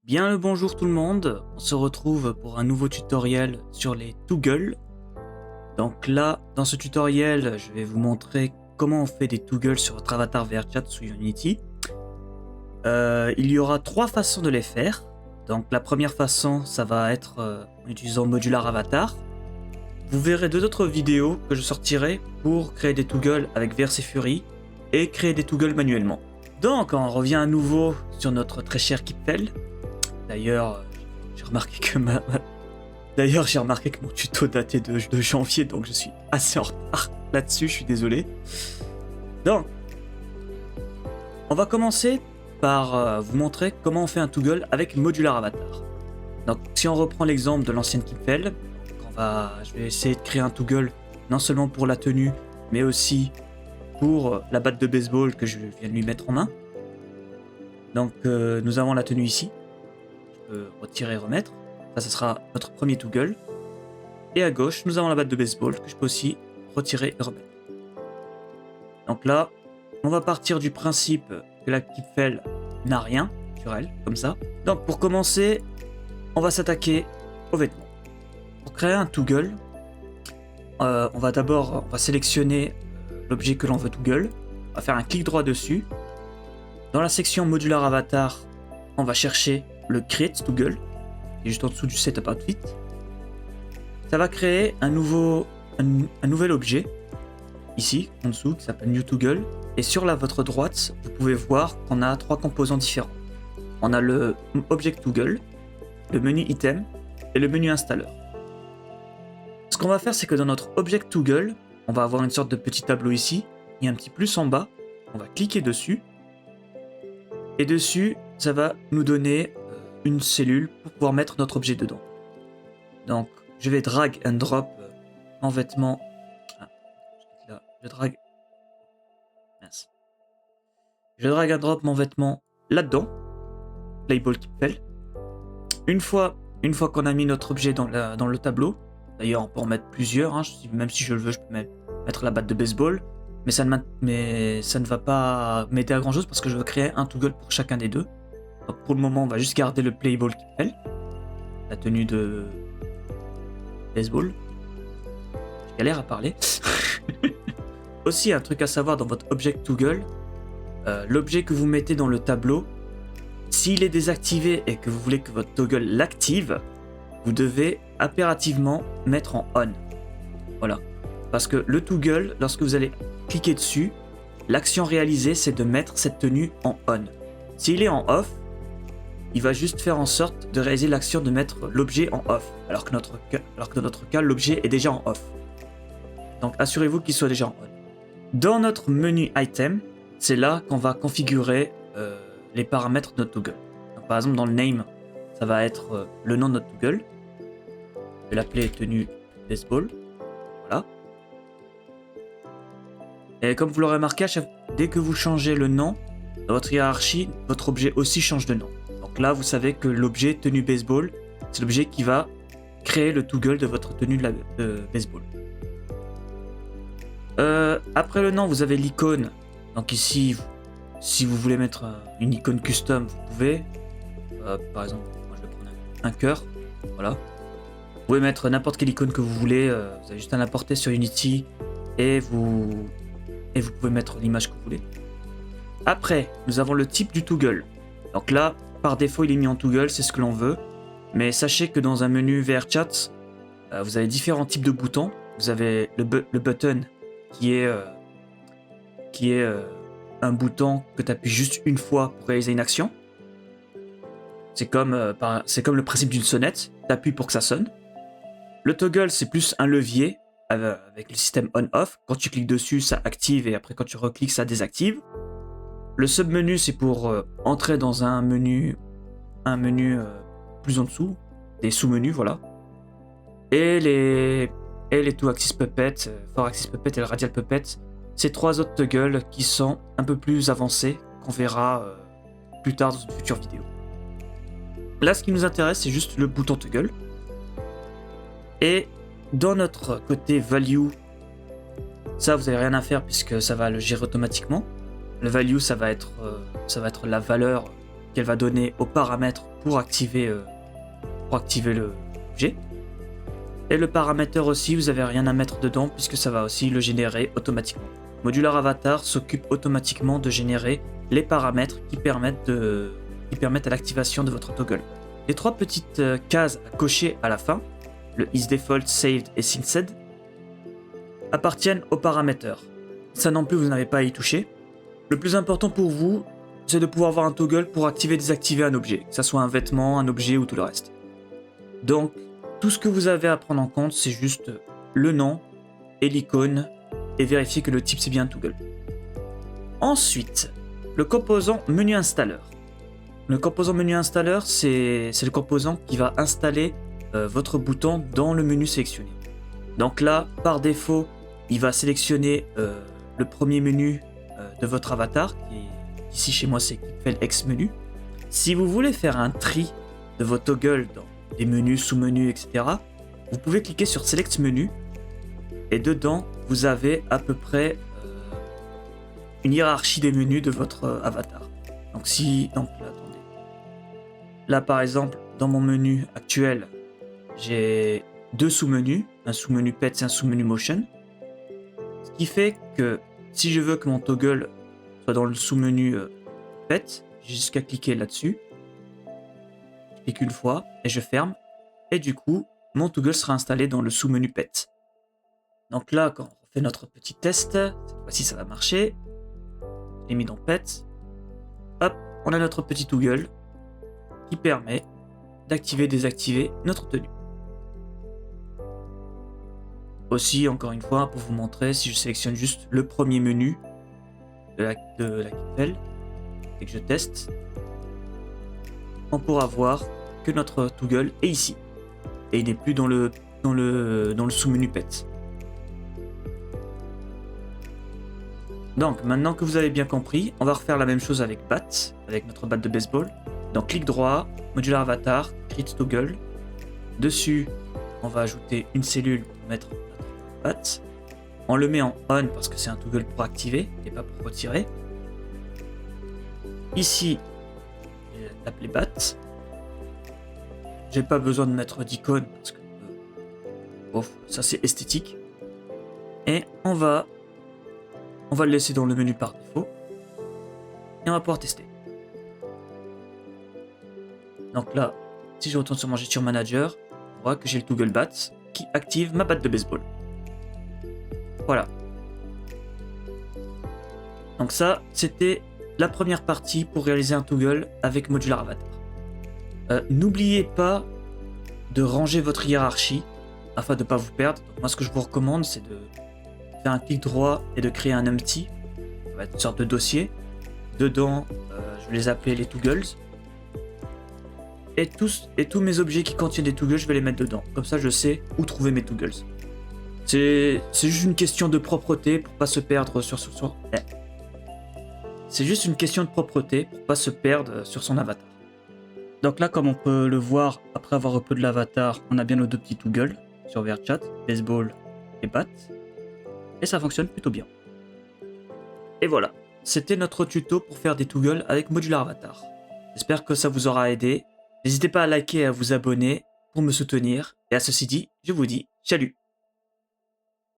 Bien le bonjour tout le monde, on se retrouve pour un nouveau tutoriel sur les toggles. Donc là, dans ce tutoriel, je vais vous montrer comment on fait des toggles sur votre avatar VRChat sous Unity. Il y aura trois façons de les faire. Donc la première façon, ça va être en utilisant Modular Avatar. Vous verrez deux autres vidéos que je sortirai pour créer des toggles avec VRC Fury et créer des toggles manuellement. Donc on revient à nouveau sur notre très cher Kipfel. D'ailleurs, j'ai remarqué que mon tuto datait de janvier, donc je suis assez en retard là-dessus, je suis désolé. Donc, on va commencer par vous montrer comment on fait un toggle avec Modular Avatar. Donc, si on reprend l'exemple de l'ancienne Kipfel, je vais essayer de créer un toggle non seulement pour la tenue, mais aussi pour la batte de baseball que je viens de lui mettre en main. Donc, nous avons la tenue ici. Retirer et remettre. Ça, ce sera notre premier toggle. Et à gauche, nous avons la batte de baseball que je peux aussi retirer et remettre. Donc là, on va partir du principe que la Kipfel n'a rien sur elle, comme ça. Donc pour commencer, on va s'attaquer aux vêtements. Pour créer un toggle, on va sélectionner l'objet que l'on veut toggle. On va faire un clic droit dessus. Dans la section Modular Avatar, on va chercher le Create Toggle, qui est juste en dessous du Setup Outfit. Ça va créer un nouvel objet, ici, en dessous, qui s'appelle New Toggle. Et sur votre droite, vous pouvez voir qu'on a trois composants différents. On a le Object Toggle, le menu Item et le menu Installer. Ce qu'on va faire, c'est que dans notre Object Toggle, on va avoir une sorte de petit tableau ici, et un petit plus en bas. On va cliquer dessus. Et dessus, ça va nous donner une cellule pour pouvoir mettre notre objet dedans. Donc, je vais drag and drop mon vêtement. Là, je drag and drop mon vêtement là-dedans. Label Kipfel. Une fois qu'on a mis notre objet dans le tableau, d'ailleurs on peut en mettre plusieurs, même si je le veux, je peux mettre la batte de baseball, mais ça ne va pas m'aider à grand chose parce que je veux créer un toggle pour chacun des deux. Donc pour le moment, on va juste garder le playable Kipfel, la tenue de baseball. Je galère à parler. Aussi, un truc à savoir dans votre Object Toggle, l'objet que vous mettez dans le tableau, s'il est désactivé et que vous voulez que votre toggle l'active, vous devez impérativement mettre en on. Voilà. Parce que le toggle, lorsque vous allez cliquer dessus, l'action réalisée, c'est de mettre cette tenue en on. S'il est en off, il va juste faire en sorte de réaliser l'action de mettre l'objet en off, alors que dans notre cas, l'objet est déjà en off. Donc assurez-vous qu'il soit déjà en on. Dans notre menu Item, c'est là qu'on va configurer les paramètres de notre toggle. Donc, par exemple, dans le name, ça va être le nom de notre toggle. Je vais l'appeler tenue baseball. Voilà. Et comme vous l'aurez remarqué, dès que vous changez le nom, dans votre hiérarchie, votre objet aussi change de nom. Donc là, vous savez que l'objet tenue baseball, c'est l'objet qui va créer le toggle de votre tenue de baseball. Après le nom, vous avez l'icône. Donc ici, si vous voulez mettre une icône custom, vous pouvez. Par exemple, moi je vais prendre un cœur. Voilà. Vous pouvez mettre n'importe quelle icône que vous voulez. Vous avez juste à l'importer sur Unity et vous pouvez mettre l'image que vous voulez. Après, nous avons le type du toggle. Donc là, par défaut, il est mis en toggle, c'est ce que l'on veut. Mais sachez que dans un menu VRChat, vous avez différents types de boutons. Vous avez le button qui est un bouton que tu appuies juste une fois pour réaliser une action. C'est comme le principe d'une sonnette. Tu appuies pour que ça sonne. Le toggle, c'est plus un levier avec le système on-off. Quand tu cliques dessus, ça active et après quand tu recliques, ça désactive. Le submenu, c'est pour entrer dans un menu plus en dessous, des sous-menus, voilà. Et les two-axis puppet, four-axis puppet et le radial puppet, c'est trois autres toggles qui sont un peu plus avancés, qu'on verra plus tard dans une future vidéo. Là, ce qui nous intéresse, c'est juste le bouton toggle. Et dans notre côté value, ça, vous n'avez rien à faire puisque ça va le gérer automatiquement. Le value, ça va être la valeur qu'elle va donner aux paramètres pour activer l'objet. Et le paraméteur aussi, vous n'avez rien à mettre dedans puisque ça va aussi le générer automatiquement. Modular Avatar s'occupe automatiquement de générer les paramètres qui permettent à l'activation de votre toggle. Les 3 petites cases à cocher à la fin, le isDefault, Saved et Synced, appartiennent au paraméteur. Ça non plus, vous n'avez pas à y toucher. Le plus important pour vous, c'est de pouvoir avoir un toggle pour activer et désactiver un objet, que ce soit un vêtement, un objet ou tout le reste. Donc, tout ce que vous avez à prendre en compte, c'est juste le nom et l'icône et vérifier que le type c'est bien un toggle. Ensuite, le composant menu installeur. Le composant menu installeur, c'est le composant qui va installer votre bouton dans le menu sélectionné. Donc là, par défaut, il va sélectionner le premier menu de votre avatar, qui ici chez moi c'est X menu. Si vous voulez faire un tri de vos toggles dans des menus, sous-menus, etc., vous pouvez cliquer sur Select Menu et dedans vous avez à peu près une hiérarchie des menus de votre avatar. Donc attendez. Là par exemple, dans mon menu actuel, j'ai 2 sous-menus, un sous-menu Pets et un sous-menu Motion. Ce qui fait que si je veux que mon toggle soit dans le sous-menu Pet, j'ai juste qu'à cliquer là-dessus. Je clique une fois et je ferme. Et du coup, mon toggle sera installé dans le sous-menu Pet. Donc là, quand on fait notre petit test, cette fois-ci ça va marcher. Je l'ai mis dans Pet. Hop, on a notre petit toggle qui permet d'activer et désactiver notre tenue. Aussi, encore une fois, pour vous montrer, si je sélectionne juste le premier menu de la Kipel et que je teste, on pourra voir que notre toggle est ici et il n'est plus dans le sous-menu Pet. Donc maintenant que vous avez bien compris, on va refaire la même chose avec Bat, avec notre batte de baseball. Donc clic droit, Modular Avatar, Create Toggle. Dessus, on va ajouter une cellule pour mettre notre bat. On le met en on parce que c'est un toggle pour activer et pas pour retirer. Ici, je vais l'appeler bat. J'ai pas besoin de mettre d'icône parce que ça c'est esthétique. Et on va le laisser dans le menu par défaut. Et on va pouvoir tester. Donc là, si je retourne sur mon gesture manager, on voit que j'ai le toggle bat qui active ma batte de baseball. Voilà. Donc ça, c'était la première partie pour réaliser un toggle avec Modular Avatar. N'oubliez pas de ranger votre hiérarchie afin de ne pas vous perdre. Donc moi, ce que je vous recommande, c'est de faire un clic droit et de créer un empty. Ça va être une sorte de dossier. Dedans, je vais les appeler les toggles. Et tous mes objets qui contiennent des toggles, je vais les mettre dedans. Comme ça, je sais où trouver mes toggles. C'est juste une question de propreté pour pas se perdre sur son... C'est juste une question de propreté pour pas se perdre sur son avatar. Donc là, comme on peut le voir, après avoir upload l'avatar, on a bien nos 2 petits toggles sur VRChat, baseball et bat. Et ça fonctionne plutôt bien. Et voilà, c'était notre tuto pour faire des toggles avec Modular Avatar. J'espère que ça vous aura aidé. N'hésitez pas à liker et à vous abonner pour me soutenir. Et à ceci dit, je vous dis salut!